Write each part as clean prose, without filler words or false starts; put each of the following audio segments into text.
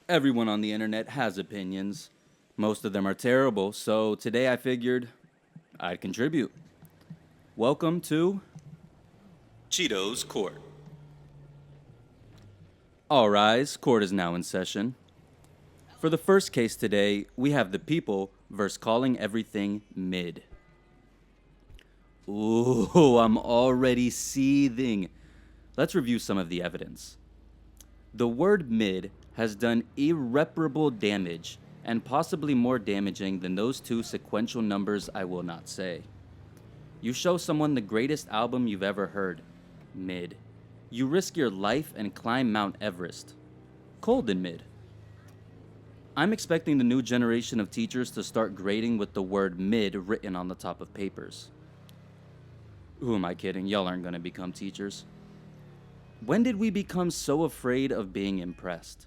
Everyone on the internet has opinions. Most of them are terrible, so today I figured I'd contribute. Welcome to Chitos Court. All rise, court is now in session. For the first case today, we have the people versus calling everything mid. Ooh, I'm already seething. Let's review some of the evidence. The word mid has done irreparable damage, and possibly more damaging than those two sequential numbers I will not say. You show someone the greatest album you've ever heard, mid. You risk your life and climb Mount Everest, cold and mid. I'm expecting the new generation of teachers to start grading with the word mid written on the top of papers. Who am I kidding? Y'all aren't gonna become teachers. When did we become so afraid of being impressed?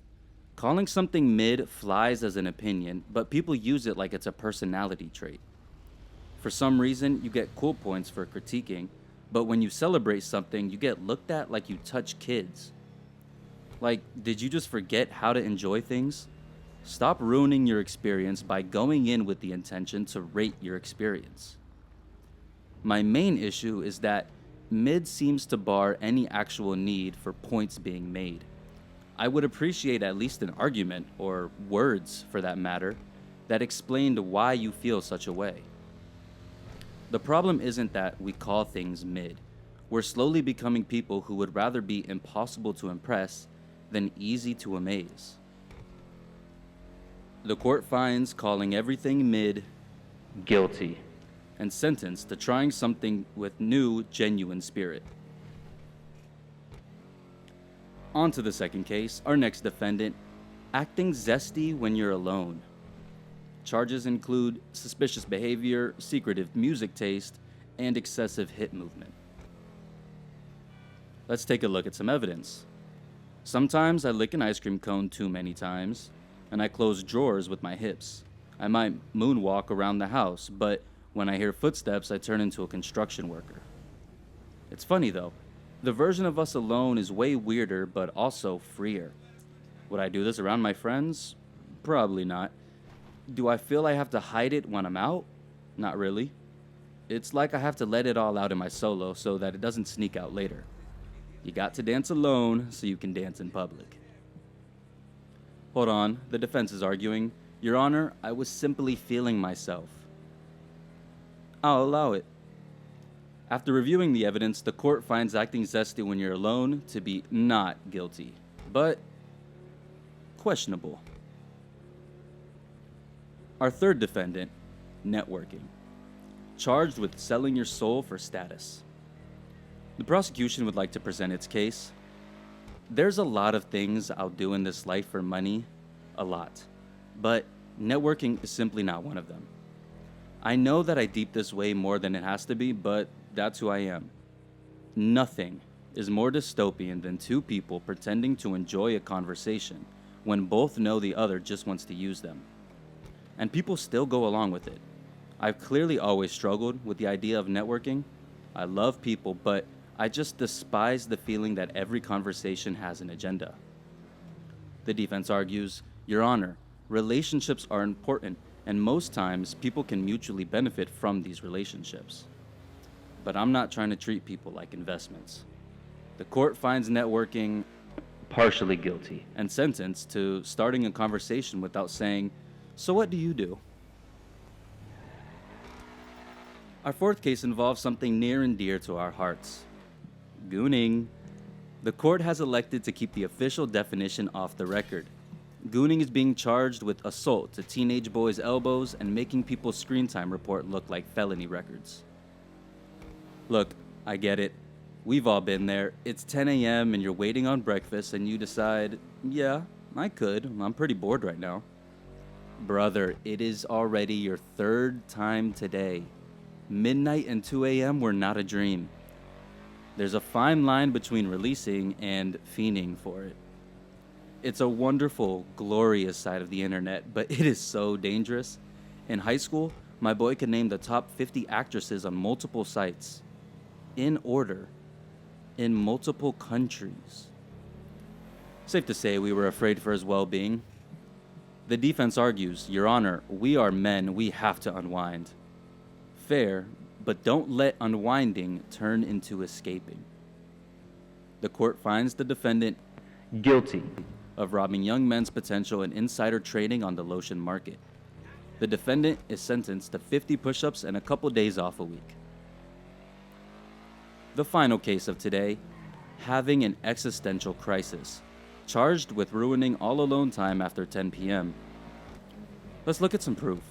Calling something mid flies as an opinion, but people use it like it's a personality trait. For some reason, you get cool points for critiquing, but when you celebrate something, you get looked at like you touch kids. Like, did you just forget how to enjoy things? Stop ruining your experience by going in with the intention to rate your experience. My main issue is that mid seems to bar any actual need for points being made. I would appreciate at least an argument, or words for that matter, that explained why you feel such a way. The problem isn't that we call things mid. We're slowly becoming people who would rather be impossible to impress than easy to amaze. The court finds calling everything mid guilty and sentenced to trying something with new, genuine spirit. On to the second case, our next defendant, acting zesty when you're alone. Charges include suspicious behavior, secretive music taste, and excessive hip movement. Let's take a look at some evidence. Sometimes I lick an ice cream cone too many times, and I close drawers with my hips. I might moonwalk around the house, but when I hear footsteps, I turn into a construction worker. It's funny though. The version of us alone is way weirder, but also freer. Would I do this around my friends? Probably not. Do I feel I have to hide it when I'm out? Not really. It's like I have to let it all out in my solo so that it doesn't sneak out later. You got to dance alone so you can dance in public. Hold on, the defense is arguing. Your Honor, I was simply feeling myself. I'll allow it. After reviewing the evidence, the court finds acting zesty when you're alone to be not guilty, but questionable. Our third defendant, networking, charged with selling your soul for status. The prosecution would like to present its case. There's a lot of things I'll do in this life for money, a lot, but networking is simply not one of them. I know that I deep this way more than it has to be, but that's who I am. Nothing is more dystopian than two people pretending to enjoy a conversation when both know the other just wants to use them. And people still go along with it. I've clearly always struggled with the idea of networking. I love people, but I just despise the feeling that every conversation has an agenda. The defense argues, Your Honor, relationships are important, and most times people can mutually benefit from these relationships. But I'm not trying to treat people like investments. The court finds networking partially guilty and sentenced to starting a conversation without saying, "So what do you do?" Our fourth case involves something near and dear to our hearts: gooning. The court has elected to keep the official definition off the record. Gooning is being charged with assault to teenage boys' elbows and making people's screen time report look like felony records. Look, I get it. We've all been there. It's 10 a.m. and you're waiting on breakfast and you decide, yeah, I could. I'm pretty bored right now. Brother, it is already your third time today. Midnight and 2 a.m. were not a dream. There's a fine line between releasing and fiending for it. It's a wonderful, glorious side of the internet, but it is so dangerous. In high school, my boy could name the top 50 actresses on multiple sites, in order, in multiple countries. Safe to say we were afraid for his well-being. The defense argues, Your Honor, we are men, we have to unwind. Fair, but don't let unwinding turn into escaping. The court finds the defendant guilty of robbing young men's potential and insider trading on the lotion market. The defendant is sentenced to 50 push-ups and a couple days off a week. The final case of today, having an existential crisis, charged with ruining all alone time after 10 p.m. Let's look at some proof.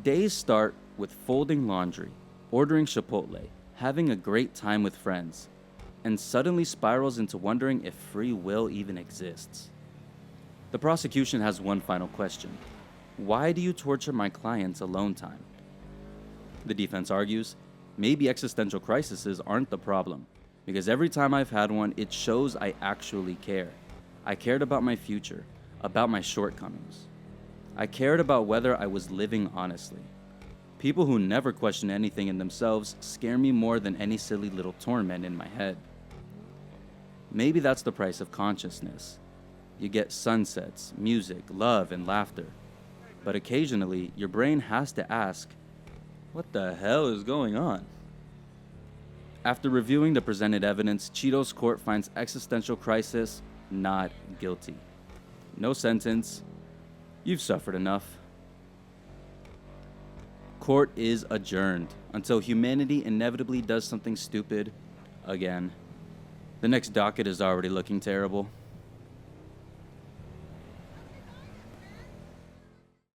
Days start with folding laundry, ordering Chipotle, having a great time with friends, and suddenly spirals into wondering if free will even exists. The prosecution has one final question. Why do you torture my client's alone time? The defense argues, maybe existential crises aren't the problem, because every time I've had one, it shows I actually care. I cared about my future, about my shortcomings. I cared about whether I was living honestly. People who never question anything in themselves scare me more than any silly little torment in my head. Maybe that's the price of consciousness. You get sunsets, music, love, and laughter. But occasionally, your brain has to ask, what the hell is going on? After reviewing the presented evidence, Chitos court finds existential crisis not guilty. No sentence. You've suffered enough. Court is adjourned until humanity inevitably does something stupid again. The next docket is already looking terrible.